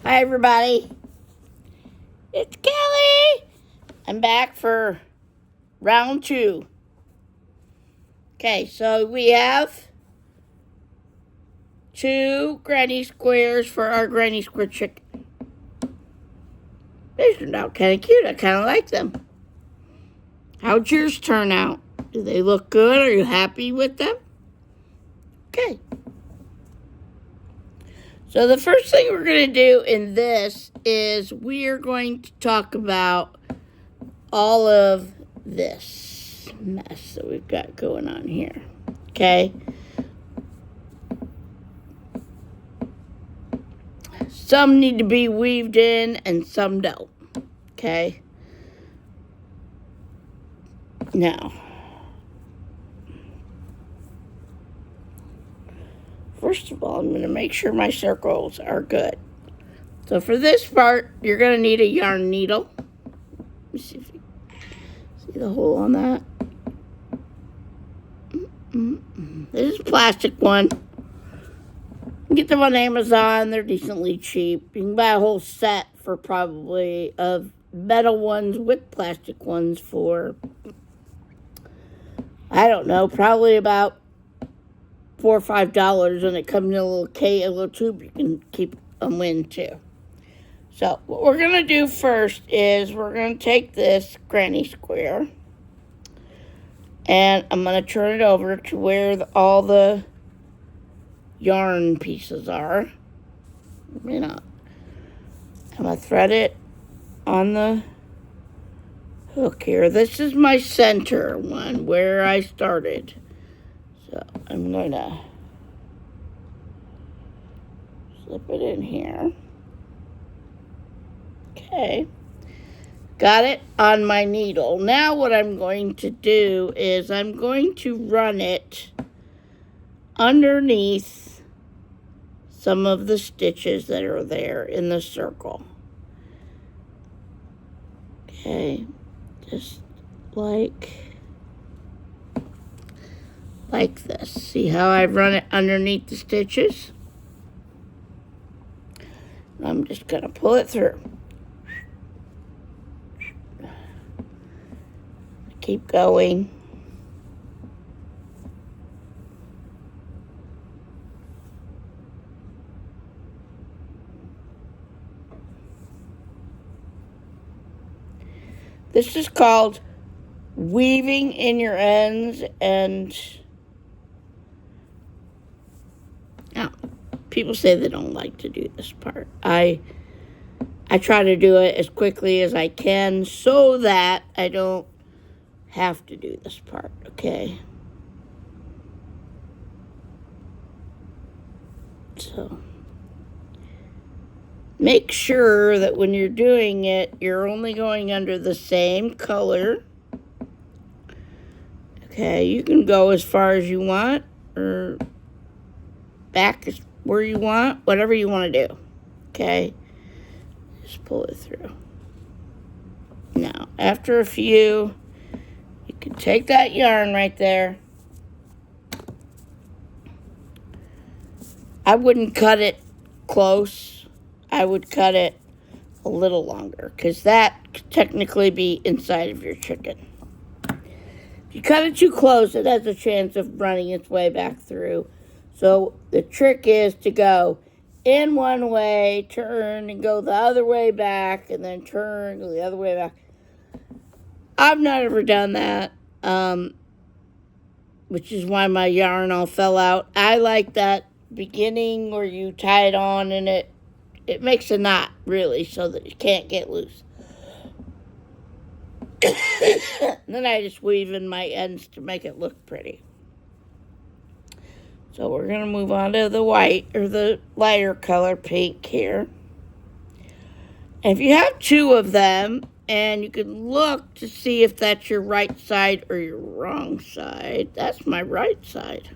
Hi, everybody. It's Kelly. I'm back for round 2. Okay, so we have 2 granny squares for our granny square chicken. They turned out kind of cute. I kind of like them. How'd yours turn out? Do they look good? Are you happy with them? Okay. So the first thing we're going to do in this is we are going to talk about all of this mess that we've got going on here. Okay? Some need to be weaved in and some don't. Okay? Now, first of all, I'm going to make sure my circles are good. So for this part, you're going to need a yarn needle. Let me see if you see the hole on that. This is a plastic one. You can get them on Amazon. They're decently cheap. You can buy a whole set for probably of metal ones with plastic ones for, I don't know, probably about $4 or $5, and it comes in a little tube you can keep them in too. So what we're going to do first is we're going to take this granny square and I'm going to turn it over to where all the yarn pieces are. I'm going to thread it on the hook here. This is my center one where I started. So I'm going to slip it in here. Okay. Got it on my needle. Now what I'm going to do is I'm going to run it underneath some of the stitches that are there in the circle. Okay. Just like this. See how I run it underneath the stitches? I'm just going to pull it through. Keep going. This is called weaving in your ends, and people say they don't like to do this part. I try to do it as quickly as I can so that I don't have to do this part, okay? So make sure that when you're doing it, you're only going under the same color. Okay, you can go as far as you want or back where you want, whatever you want to do. Okay, just pull it through. Now, after a few, you can take that yarn right there. I wouldn't cut it close. I would cut it a little longer because that could technically be inside of your chicken. If you cut it too close, it has a chance of running its way back through. So the trick is to go in one way, turn, and go the other way back, and then turn, go the other way back. I've not ever done that, which is why my yarn all fell out. I like that beginning where you tie it on and it makes a knot, really, so that you can't get loose. Then I just weave in my ends to make it look pretty. So we're going to move on to the white, or the lighter color pink here. And if you have 2 of them, and you can look to see if that's your right side or your wrong side. That's my right side.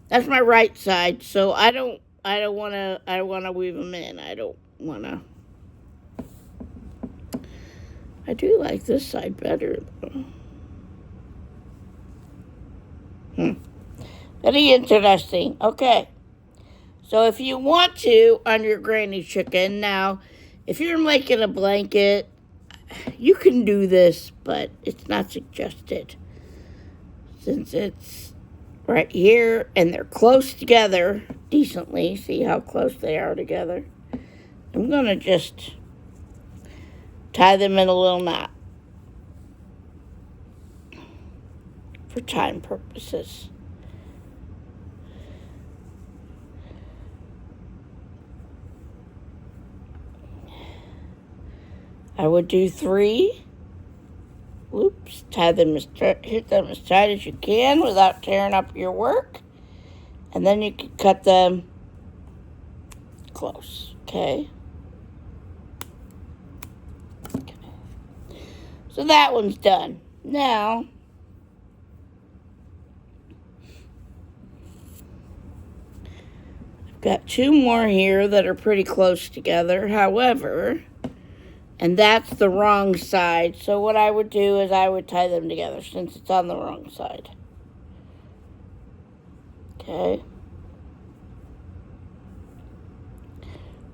That's my right side, so I don't want to weave them in. I don't want to. I do like this side better, though. Very interesting. Okay. So if you want to, on your granny chicken, now, if you're making a blanket, you can do this, but it's not suggested. Since it's right here and they're close together decently, see how close they are together, I'm going to just tie them in a little knot for time purposes. I would do 3 loops, hit them as tight as you can without tearing up your work, and then you can cut them close, okay? So that one's done. Now, I've got 2 more here that are pretty close together, however, and that's the wrong side. So what I would do is I would tie them together since it's on the wrong side. Okay.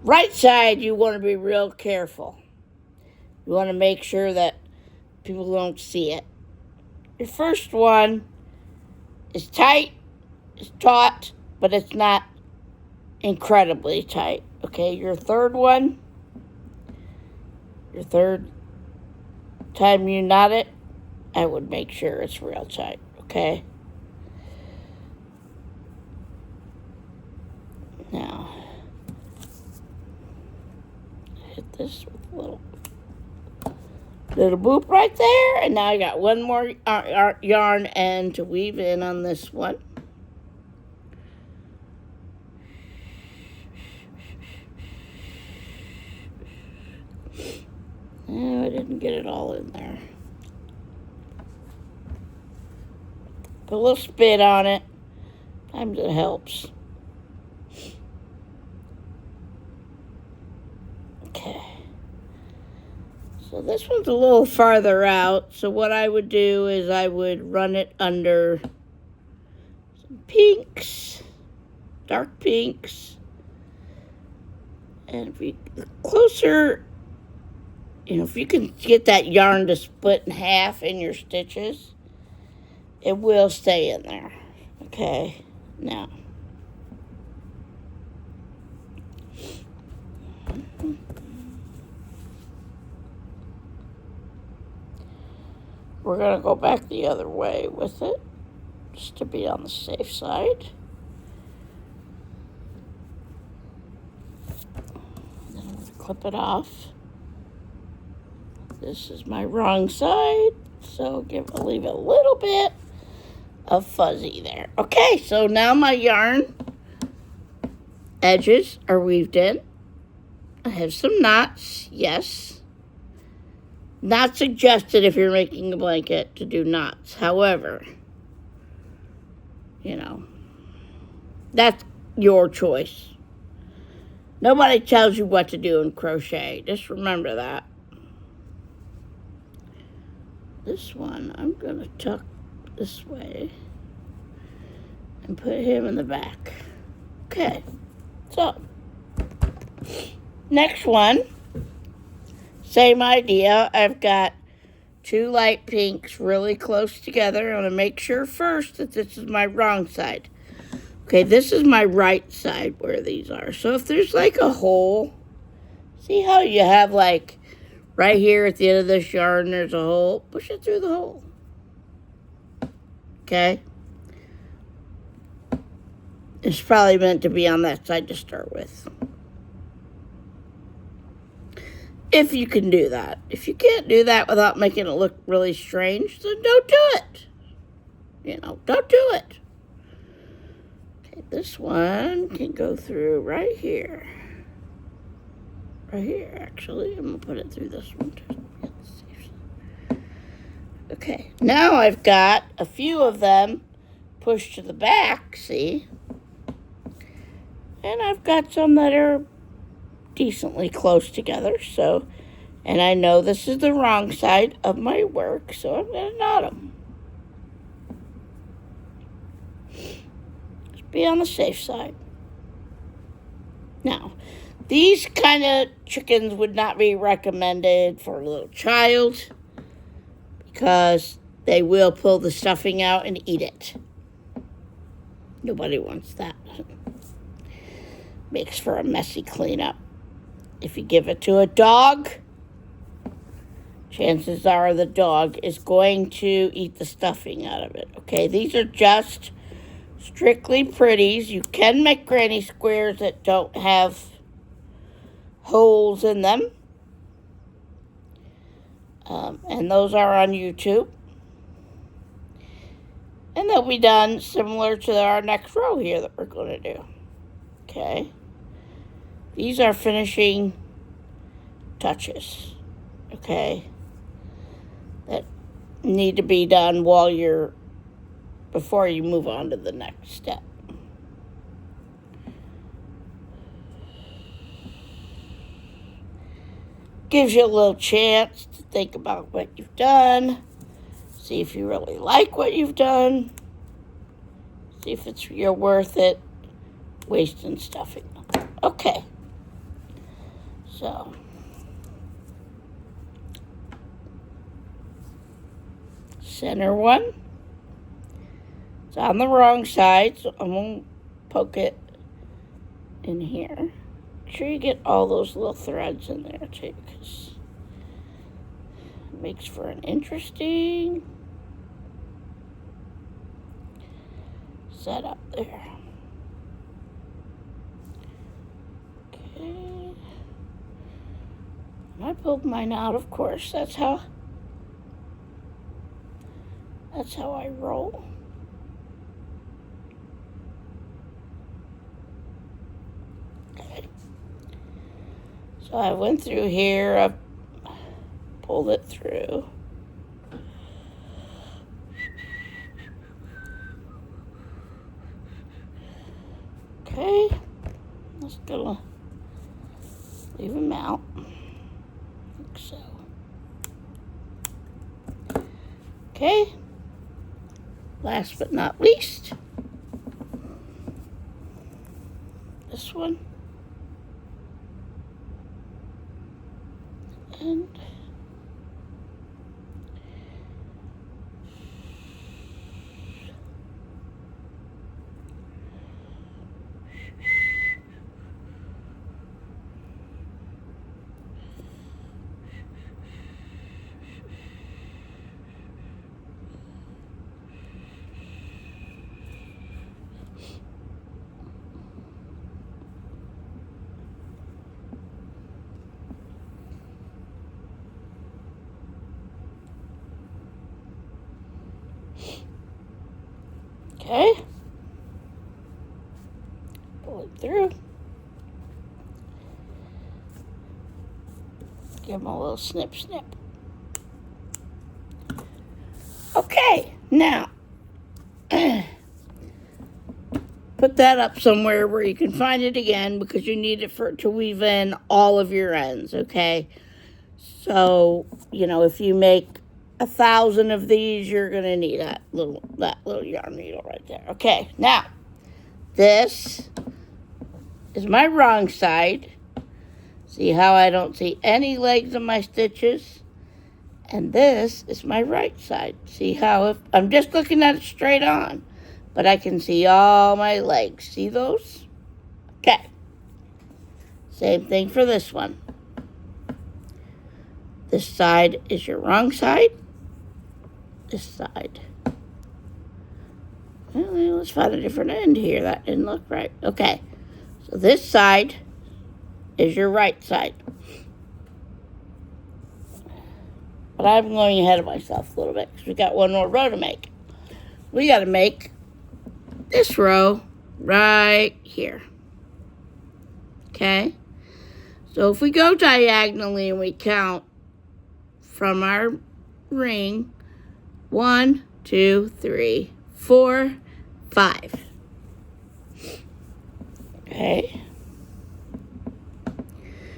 Right side, you want to be real careful. You want to make sure that people don't see it. Your first one is tight, it's taut, but it's not incredibly tight. Okay, your third one, your third time you knot it, I would make sure it's real tight, okay? Now, hit this with a little boop right there, and now I got one more yarn end to weave in on this one. Oh, I didn't get it all in there. Put a little spit on it. Sometimes it helps. Okay. So this one's a little farther out. So what I would do is I would run it under some pinks, dark pinks. And if you closer, if you can get that yarn to split in half in your stitches, it will stay in there. Okay, now. We're going to go back the other way with it, just to be on the safe side. Then I'm going to clip it off. This is my wrong side, so leave a little bit of fuzzy there. Okay, so now my yarn edges are weaved in. I have some knots, yes. Not suggested if you're making a blanket to do knots. However, that's your choice. Nobody tells you what to do in crochet. Just remember that. This one, I'm going to tuck this way and put him in the back. Okay, so next one, same idea. I've got 2 light pinks really close together. I'm going to make sure first that this is my wrong side. Okay, this is my right side where these are. So if there's like a hole, see how you have like right here at the end of this yarn, there's a hole. Push it through the hole. Okay? It's probably meant to be on that side to start with. If you can do that. If you can't do that without making it look really strange, then don't do it. Don't do it. Okay, this one can go through right here. Right here, actually. I'm going to put it through this one too. Okay, now I've got a few of them pushed to the back, see? And I've got some that are decently close together, and I know this is the wrong side of my work, so I'm going to knot them. be on the safe side. Now, these kind of chickens would not be recommended for a little child because they will pull the stuffing out and eat it. Nobody wants that. Makes for a messy cleanup. If you give it to a dog, chances are the dog is going to eat the stuffing out of it. Okay, these are just strictly pretties. You can make granny squares that don't have holes in them. And those are on YouTube. And they'll be done similar to our next row here that we're going to do. Okay. These are finishing touches. Okay. That need to be done before you move on to the next step. Gives you a little chance to think about what you've done. See if you really like what you've done. See if you're worth it wasting stuffing. Okay. So. Center one. It's on the wrong side, so I'm going to poke it in here. Make sure you get all those little threads in there too, because it makes for an interesting setup there. Okay. I pulled mine out, of course. That's how I roll. Okay. So I went through here, I pulled it through. Okay. Just gonna leave them out. Like so. Okay. Last but not least, this one. And okay, pull it through, give them a little snip. Okay, now, put that up somewhere where you can find it again because you need it to weave in all of your ends, okay? So, if you make 1,000 of these, you're going to need that little yarn needle right there. Okay, now, this is my wrong side. See how I don't see any legs in my stitches? And this is my right side. See how I'm just looking at it straight on, but I can see all my legs. See those? Okay. Same thing for this one. This side is your wrong side. This side. Well, let's find a different end here. That didn't look right. Okay. So this side is your right side. But I'm going ahead of myself a little bit because we got one more row to make. We got to make this row right here. Okay? So if we go diagonally and we count from our ring, 1, 2, 3, 4, 5. Okay.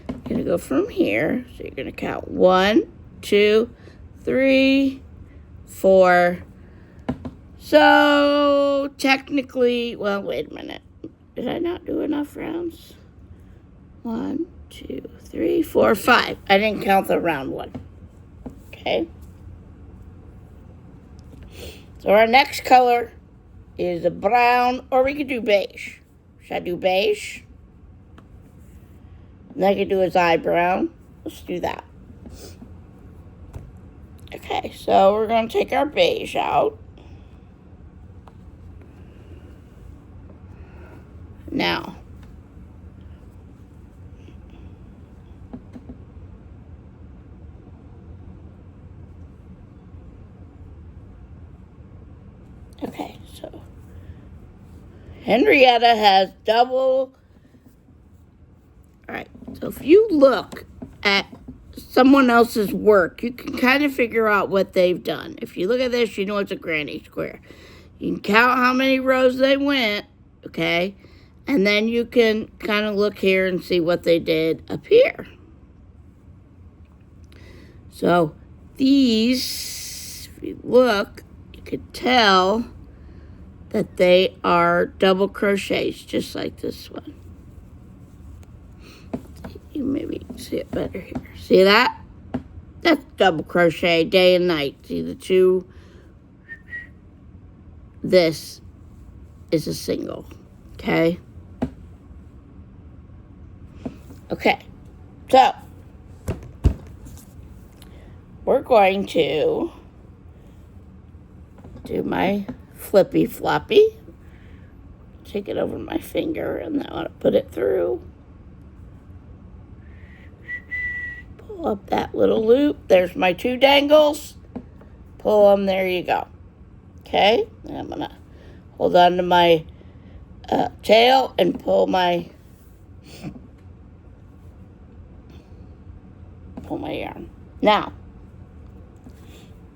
You're going to go from here. So you're going to count 1, 2, 3, 4, So technically, well, wait a minute. Did I not do enough rounds? 1, 2, 3, 4, 5. I didn't count the round one. Okay. So our next color is a brown, or we could do beige. Should I do beige? And I could do his eyebrow. Let's do that. Okay, so we're going to take our beige out. Now, okay, so Henrietta has double. All right, so if you look at someone else's work, you can kind of figure out what they've done. If you look at this, you know it's a granny square. You can count how many rows they went, okay? And then you can kind of look here and see what they did up here. So these, if you look, you could tell that they are double crochets, just like this one. You maybe see it better here. See that? That's double crochet, day and night. See the two? This is a single, okay? Okay, so we're going to do my flippy floppy. Take it over my finger and then I want to put it through. Pull up that little loop. There's my two dangles. Pull them, there you go. Okay, and I'm going to hold on to my tail and pull my yarn. Now,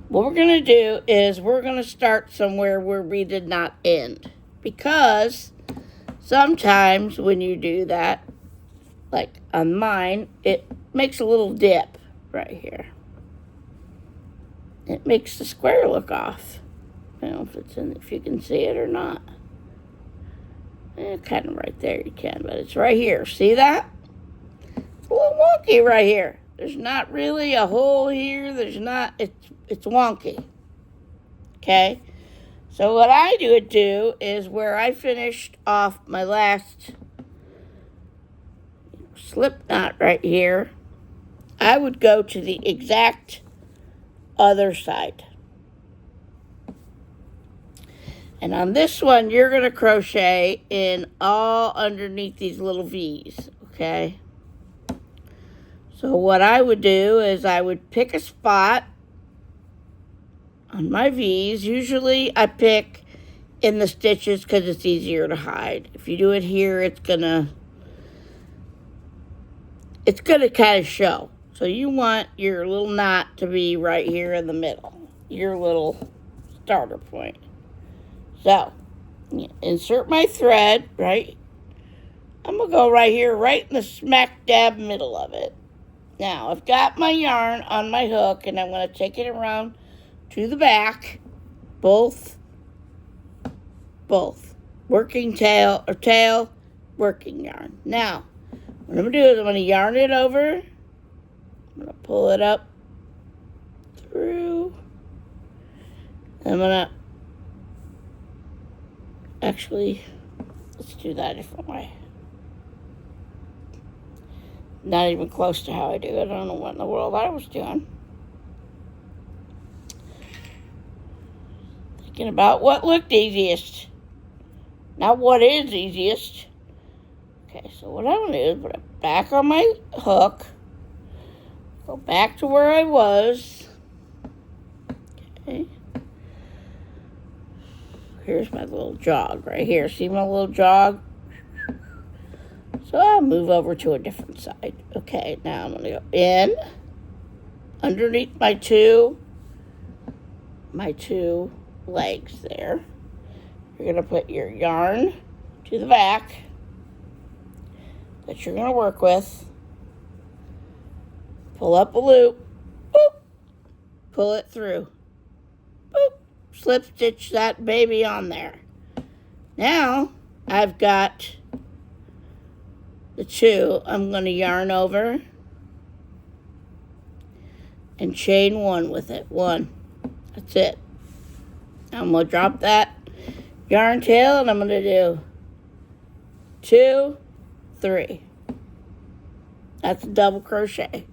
what we're going to do is we're going to start somewhere where we did not end. Because sometimes when you do that, like on mine, it makes a little dip right here. It makes the square look off. I don't know if you can see it or not. Kind of right there you can, but it's right here. See that? It's a little wonky right here. There's not really a hole here. There's not, it's wonky. Okay? So what I would do is where I finished off my last slip knot right here, I would go to the exact other side. And on this one, you're going to crochet in all underneath these little V's, okay? So what I would do is I would pick a spot on my V's. Usually I pick in the stitches because it's easier to hide. If you do it here, it's gonna kind of show. So you want your little knot to be right here in the middle, your little starter point. So, insert my thread, right? I'm going to go right here, right in the smack dab middle of it. Now, I've got my yarn on my hook, and I'm going to take it around to the back, both. Working tail, working yarn. Now, what I'm going to do is I'm going to yarn it over. I'm going to pull it up through. I'm going to actually, let's do that a different way. Not even close to how I do it. I don't know what in the world I was doing. Thinking about what looked easiest. Not what is easiest. Okay, so what I'm going to do is put it back on my hook. Go back to where I was. Okay. Here's my little jog right here. See my little jog? So I'll move over to a different side. Okay, now I'm going to go in, underneath my two legs there. You're going to put your yarn to the back that you're going to work with. Pull up a loop. Boop. Pull it through. Boop. slip stitch that baby on there. Now I've got the 2. I'm going to yarn over and chain 1 with it. 1. That's it. I'm going to drop that yarn tail and I'm going to do 2, 3. That's a double crochet.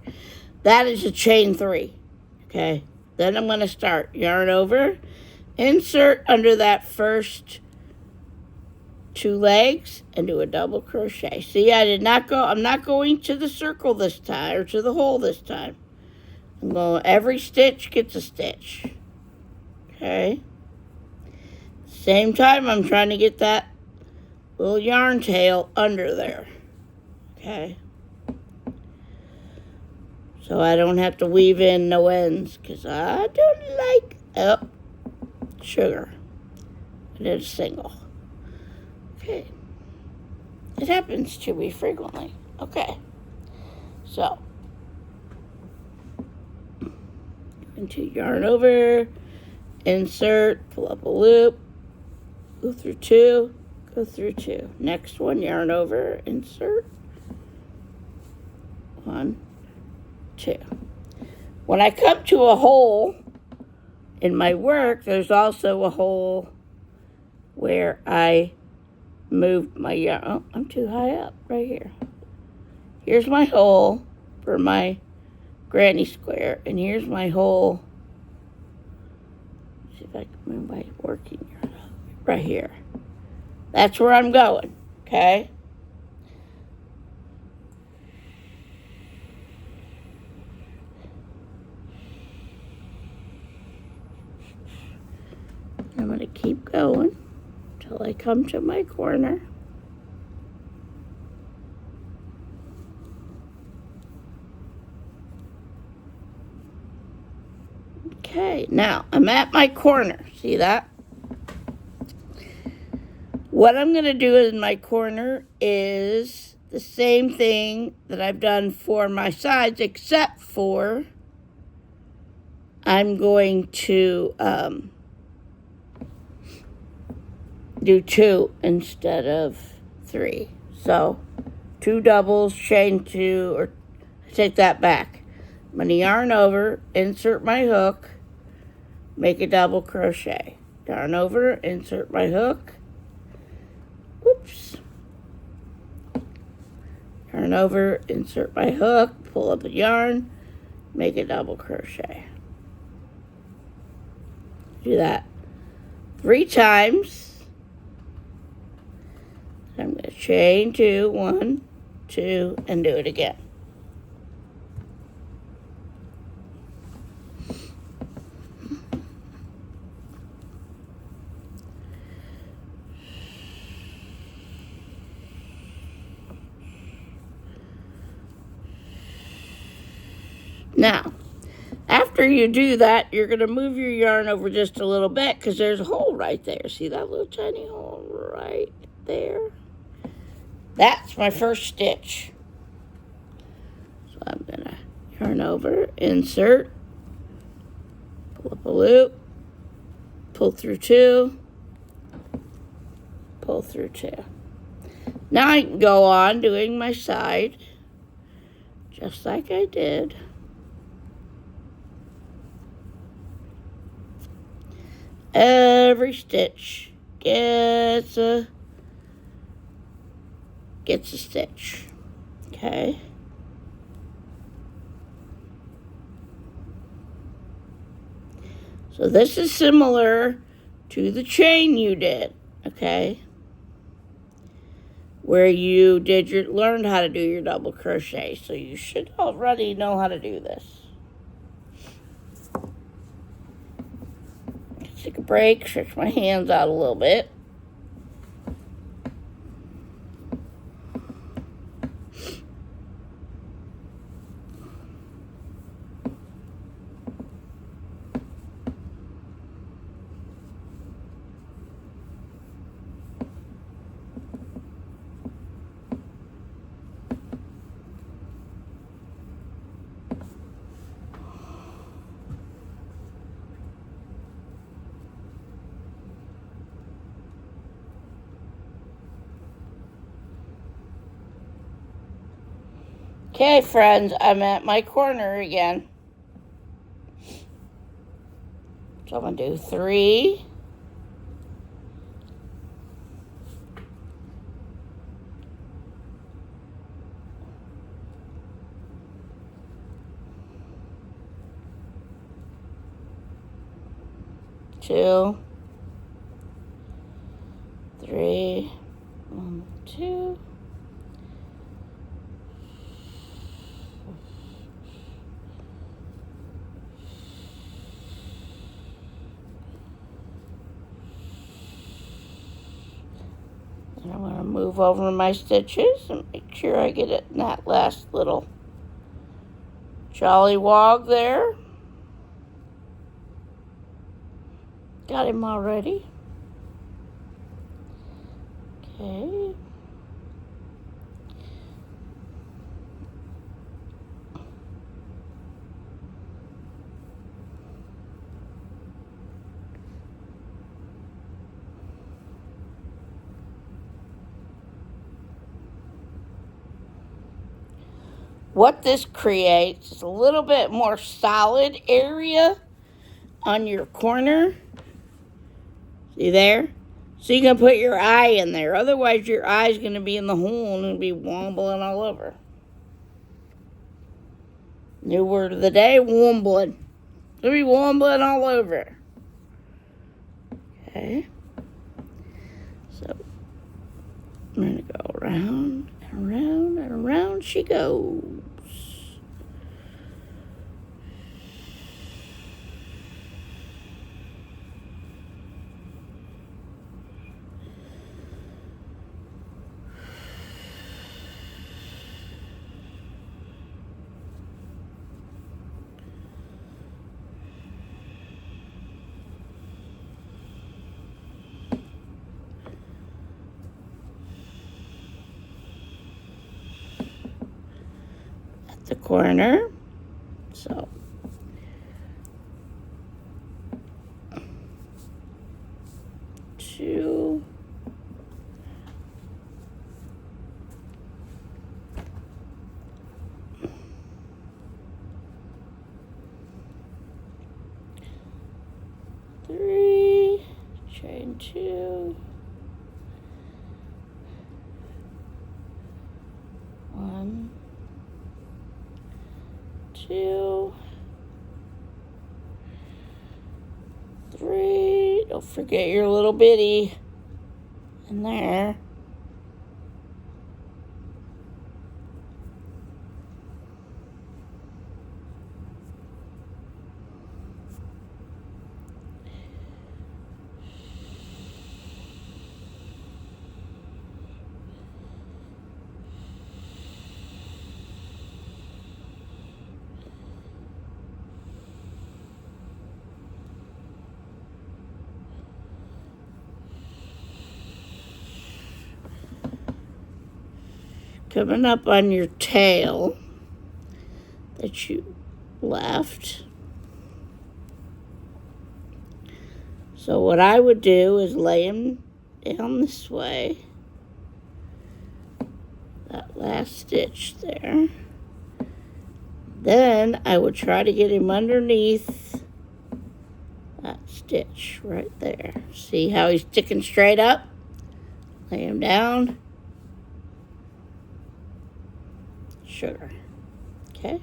That is a chain 3. Okay. Then I'm going to start yarn over, insert under that first 2 legs and do a double crochet. See, I'm not going to the circle this time, or to the hole this time. I'm going, every stitch gets a stitch. Okay. Same time, I'm trying to get that little yarn tail under there. Okay. So I don't have to weave in no ends, because I don't like, sugar. I did a single. Okay. It happens to me frequently. Okay. So, into yarn over, insert, pull up a loop, go through 2, go through 2. Next one, yarn over, insert, 1, 2. When I come to a hole in my work, there's also a hole where I moved my yarn. Oh, I'm too high up right here. Here's my hole for my granny square, and here's my hole. Let's see if I can move my working yarn up right here. That's where I'm going, okay? I'm going to keep going until I come to my corner. Okay, now I'm at my corner. See that? What I'm going to do in my corner is the same thing that I've done for my sides, except for I'm going to do 2 instead of 3. So 2 doubles, chain 2, or take that back. I'm going to yarn over, insert my hook, make a double crochet. Yarn over, insert my hook. Oops. Yarn over, insert my hook, pull up a yarn, make a double crochet. Do that 3 times. I'm going to chain 2, 1, 2, and do it again. Now, after you do that, you're going to move your yarn over just a little bit because there's a hole right there. See that little tiny hole right there? That's my first stitch. So I'm going to yarn over, insert, pull up a loop, pull through 2, pull through 2. Now I can go on doing my side just like I did. Every stitch gets a stitch, okay? So this is similar to the chain you did, okay? Where you learned how to do your double crochet, so you should already know how to do this. Take a break, stretch my hands out a little bit. Okay, friends, I'm at my corner again. So I'm going to do 3. Two, 3, 1, 2. And I'm going to move over my stitches and make sure I get it in that last little jolly wog there. Got him already. Okay. What this creates is a little bit more solid area on your corner. See there? So you can put your eye in there. Otherwise, your eye's going to be in the hole and be wombling all over. New word of the day, wombling. It'll be wombling all over. Okay. So I'm going to go around and around and around she goes. The corner. So 2, 3, chain 2, 1, 2, 3. Don't forget your little bitty in there. Coming up on your tail that you left. So what I would do is lay him down this way. That last stitch there. Then I would try to get him underneath that stitch right there. See how he's sticking straight up? Lay him down. Sugar. Okay.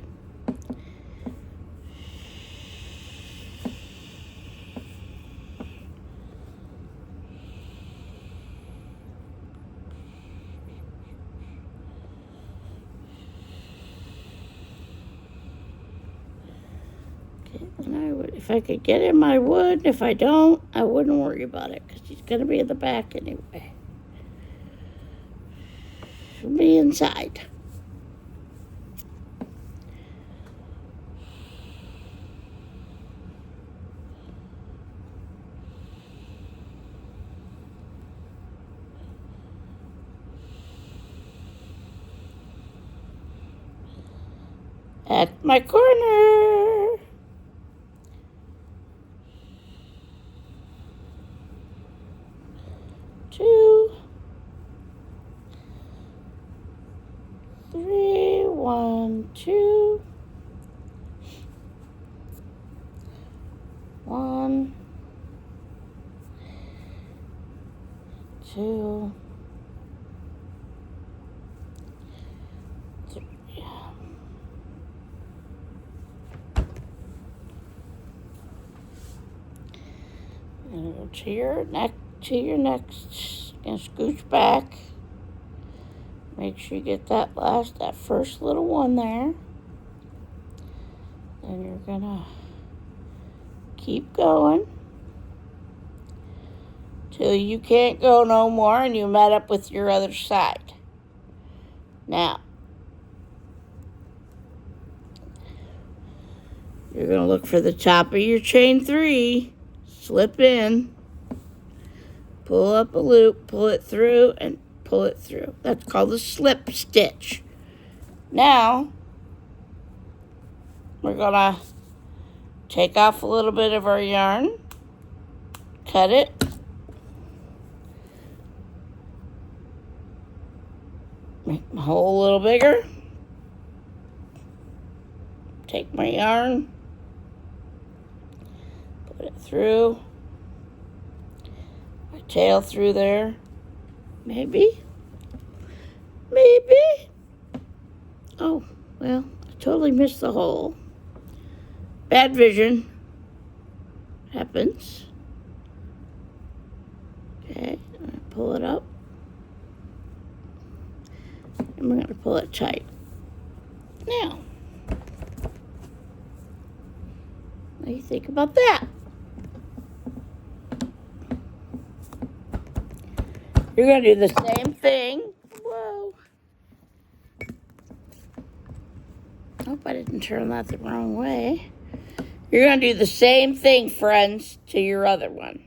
And I would, if I could get him, I would. If I don't, I wouldn't worry about it because he's going to be in the back anyway. He'll be inside. At my corner. Two, 3, 1, 1, 2. 1, 2, 3. And go to your next, and scooch back. Make sure you get that first little one there. Then you're gonna keep going till you can't go no more and you met up with your other side. Now, you're gonna look for the top of your chain 3, slip in, pull up a loop, pull it through, and pull it through. That's called a slip stitch. Now, we're gonna take off a little bit of our yarn, cut it, make my hole a little bigger, take my yarn, put it through, my tail through there, maybe. Oh, well, I totally missed the hole. Bad vision happens. Okay, I'm going to pull it up. And we're going to pull it tight. Now, what do you think about that? You're going to do the same thing. Whoa. Hope I didn't turn that the wrong way. You're going to do the same thing, friends, to your other one.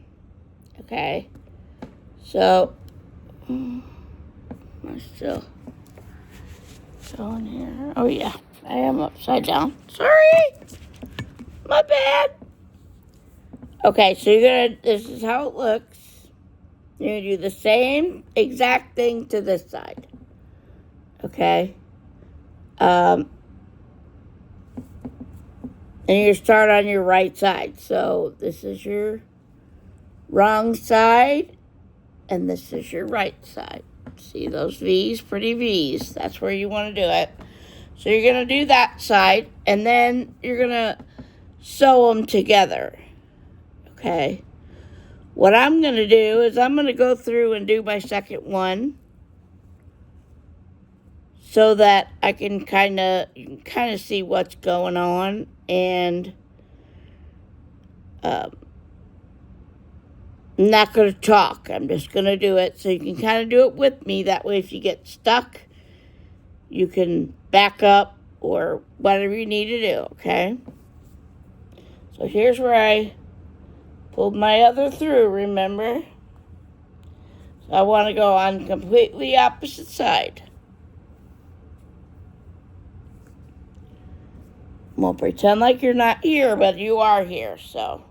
Okay? So, I'm still going here. Oh, yeah. I am upside down. Sorry. My bad. Okay, so this is how it looks. You're going to do the same exact thing to this side. Okay? And you start on your right side. So this is your wrong side, and this is your right side. See those V's? Pretty V's. That's where you want to do it. So you're going to do that side, and then you're going to sew them together. Okay? What I'm going to do is I'm going to go through and do my second one so that you can kind of see what's going on. And I'm not going to talk. I'm just going to do it so you can kind of do it with me. That way if you get stuck, you can back up or whatever you need to do, okay? So here's where I pulled my other through, remember? So I want to go on completely opposite side. We'll pretend like you're not here, but you are here, so.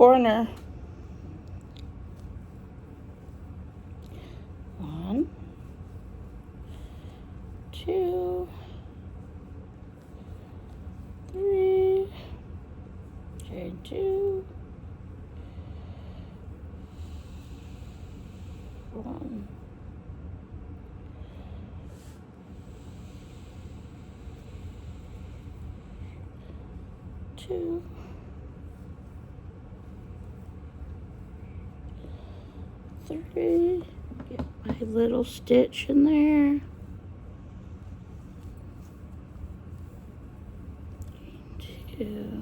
corner. 1, 2, 3, chain 2, 1, 2, 3, get my little stitch in there. 2,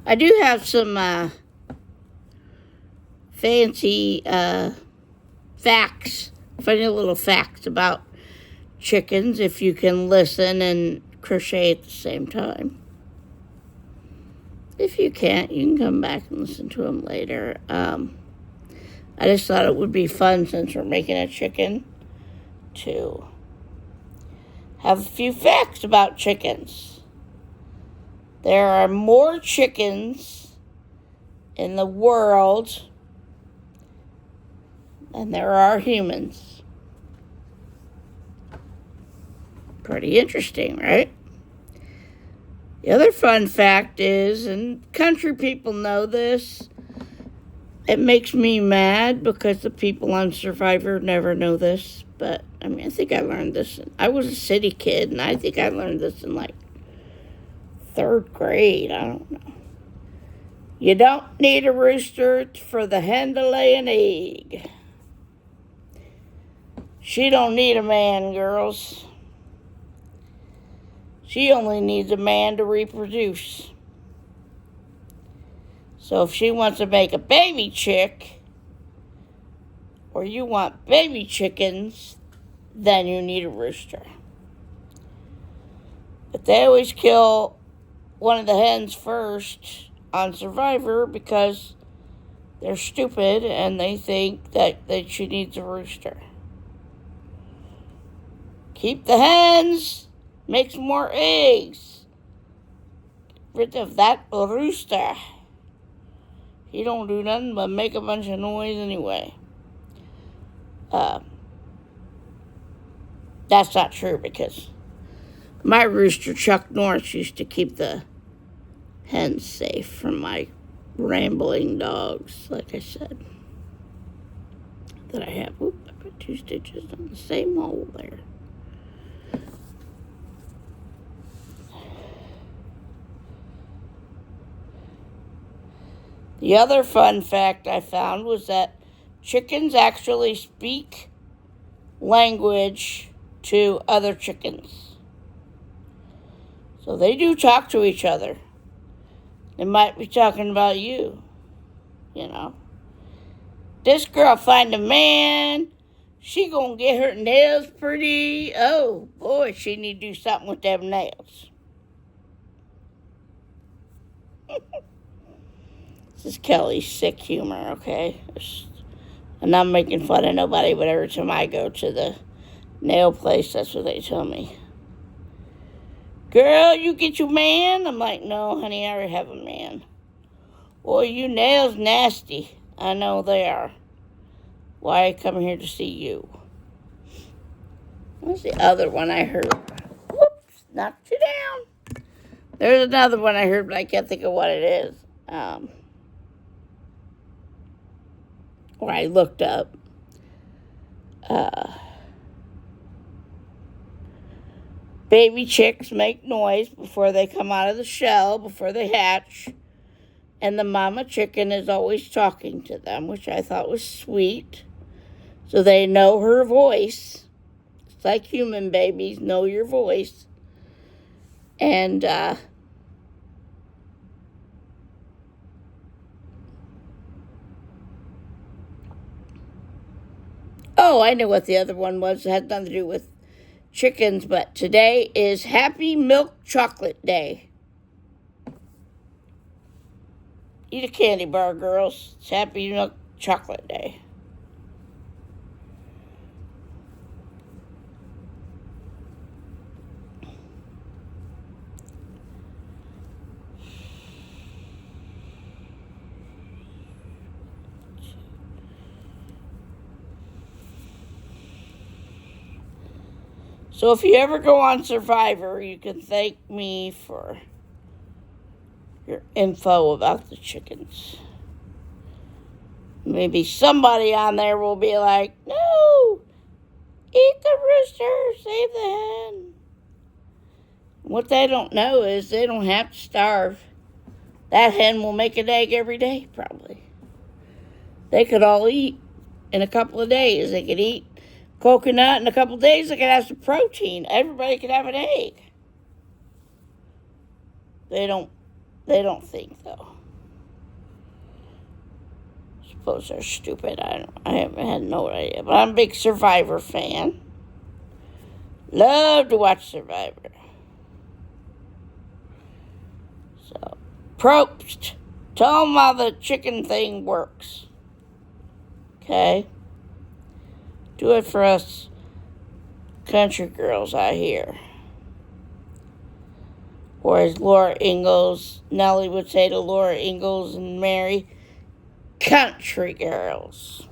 I do have some fancy facts, funny little facts about chickens if you can listen and crochet at the same time. If you can't, you can come back and listen to them later. I just thought it would be fun, since we're making a chicken, to have a few facts about chickens. There are more chickens in the world than there are humans. Pretty interesting, right? The other fun fact is, and country people know this, it makes me mad because the people on Survivor never know this, but I think I learned this. I was a city kid, and I think I learned this in like 3rd grade. I don't know. You don't need a rooster for the hen to lay an egg. She don't need a man, girls. She only needs a man to reproduce. So if she wants to make a baby chick, or you want baby chickens, then you need a rooster. But they always kill one of the hens first on Survivor because they're stupid and they think that she needs a rooster. Keep the hens, make some more eggs. Get rid of that rooster. He don't do nothing but make a bunch of noise anyway. That's not true, because my rooster, Chuck Norris, used to keep the hens safe from my rambling dogs, like I said, that I have. Oop, I put 2 stitches on the same hole there. The other fun fact I found was that chickens actually speak language to other chickens. So they do talk to each other. They might be talking about you, you know. This girl find a man. She gonna get her nails pretty. Oh, boy, she need to do something with them nails. This is Kelly's sick humor, okay? I'm not making fun of nobody, but every time I go to the nail place, that's what they tell me. Girl, you get your man? I'm like, no, honey, I already have a man. Boy, you nails nasty. I know they are. Why I come here to see you? What's the other one I heard? Whoops, knocked you down. There's another one I heard, but I can't think of what it is. Or I looked up. Baby chicks make noise before they come out of the shell, before they hatch. And the mama chicken is always talking to them, which I thought was sweet. So they know her voice. It's like human babies know your voice. And, oh, I know what the other one was. It had nothing to do with chickens, but today is Happy Milk Chocolate Day. Eat a candy bar, girls. It's Happy Milk Chocolate Day. So if you ever go on Survivor, you can thank me for your info about the chickens. Maybe somebody on there will be like, no, eat the rooster, save the hen. What they don't know is they don't have to starve. That hen will make an egg every day, probably. They could all eat in a couple of days. They could eat coconut in a couple of days. They could have some protein. Everybody could have an egg. They don't think, though. Suppose they're stupid. I haven't had no idea. But I'm a big Survivor fan. Love to watch Survivor. So, Probst, tell them how the chicken thing works. Okay? Do it for us country girls out here. Or as Laura Ingalls, Nellie would say to Laura Ingalls and Mary, country girls.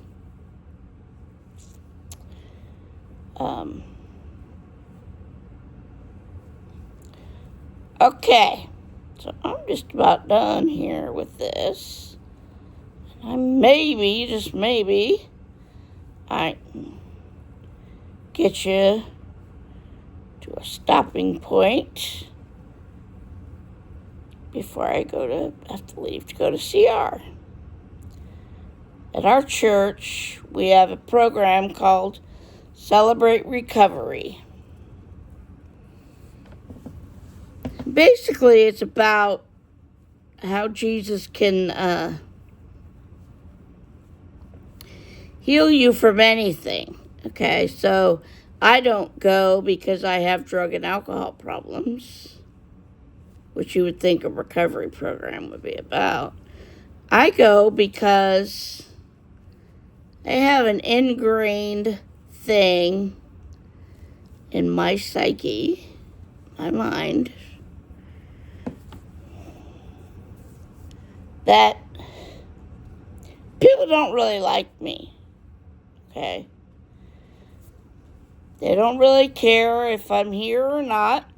Okay, so I'm just about done here with this. Just maybe, I get you to a stopping point before I have to leave to go to CR. At our church, we have a program called Celebrate Recovery. Basically, it's about how Jesus can heal you from anything. Okay, so I don't go because I have drug and alcohol problems, which you would think a recovery program would be about. I go because I have an ingrained thing in my psyche, my mind, that people don't really like me. Okay? They don't really care if I'm here or not.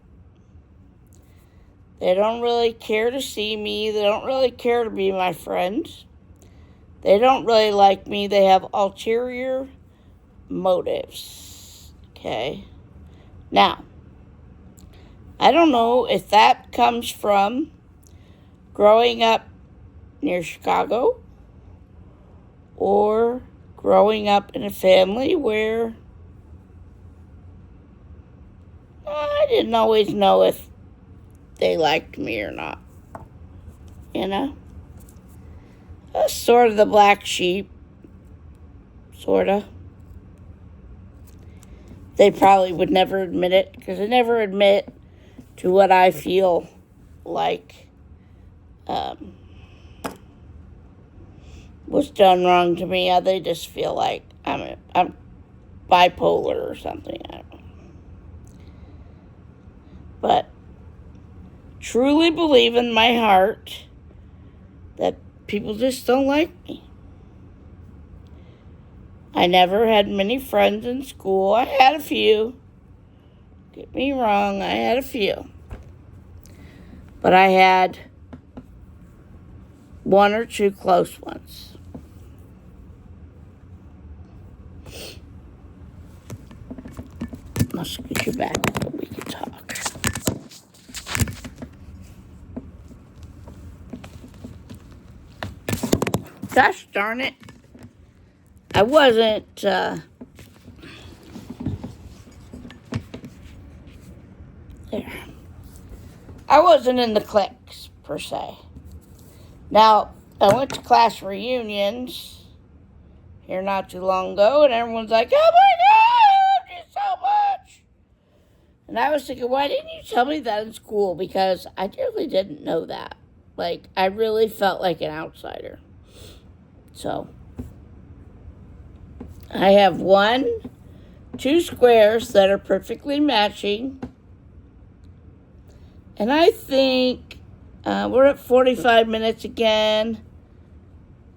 They don't really care to see me. They don't really care to be my friend. They don't really like me. They have ulterior motives. Okay? Now, I don't know if that comes from growing up near Chicago or growing up in a family where I didn't always know if they liked me or not. You know? I was sort of the black sheep. Sort of. They probably would never admit it, because I never admit to what I feel like was done wrong to me. They just feel like I'm bipolar or something. I don't know. But truly believe in my heart that people just don't like me. I never had many friends in school. I had a few. Get me wrong, I had a few. But I had one or two close ones. I'll scoot you back so we can talk. Gosh darn it. I wasn't, there. I wasn't in the cliques, per se. Now, I went to class reunions here not too long ago, and everyone's like, oh my God, I love you so much. And I was thinking, why didn't you tell me that in school? Because I really didn't know that. Like, I really felt like an outsider. So, I have 2 squares that are perfectly matching. And I think we're at 45 minutes again.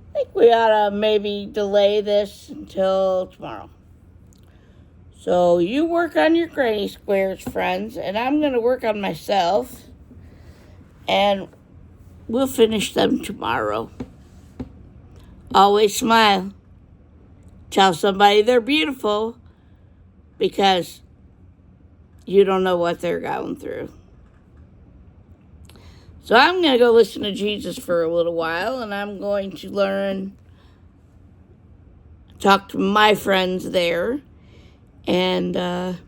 I think we ought to maybe delay this until tomorrow. So you work on your granny squares, friends, and I'm going to work on myself. And we'll finish them tomorrow. Always smile. Tell somebody they're beautiful because you don't know what they're going through. So I'm going to go listen to Jesus for a little while, and I'm going to talk to my friends there, and that's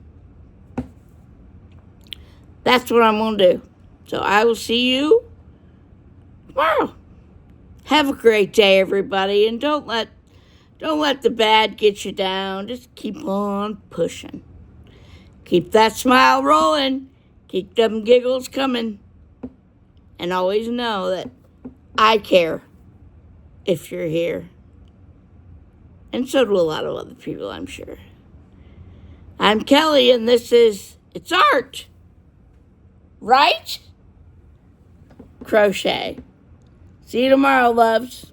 what I'm going to do. So I will see you tomorrow. Have a great day, everybody, and don't let the bad get you down. Just keep on pushing. Keep that smile rolling. Keep them giggles coming. And always know that I care if you're here. And so do a lot of other people, I'm sure. I'm Kelly, and this is It's Art. Right? Crochet. See you tomorrow, loves.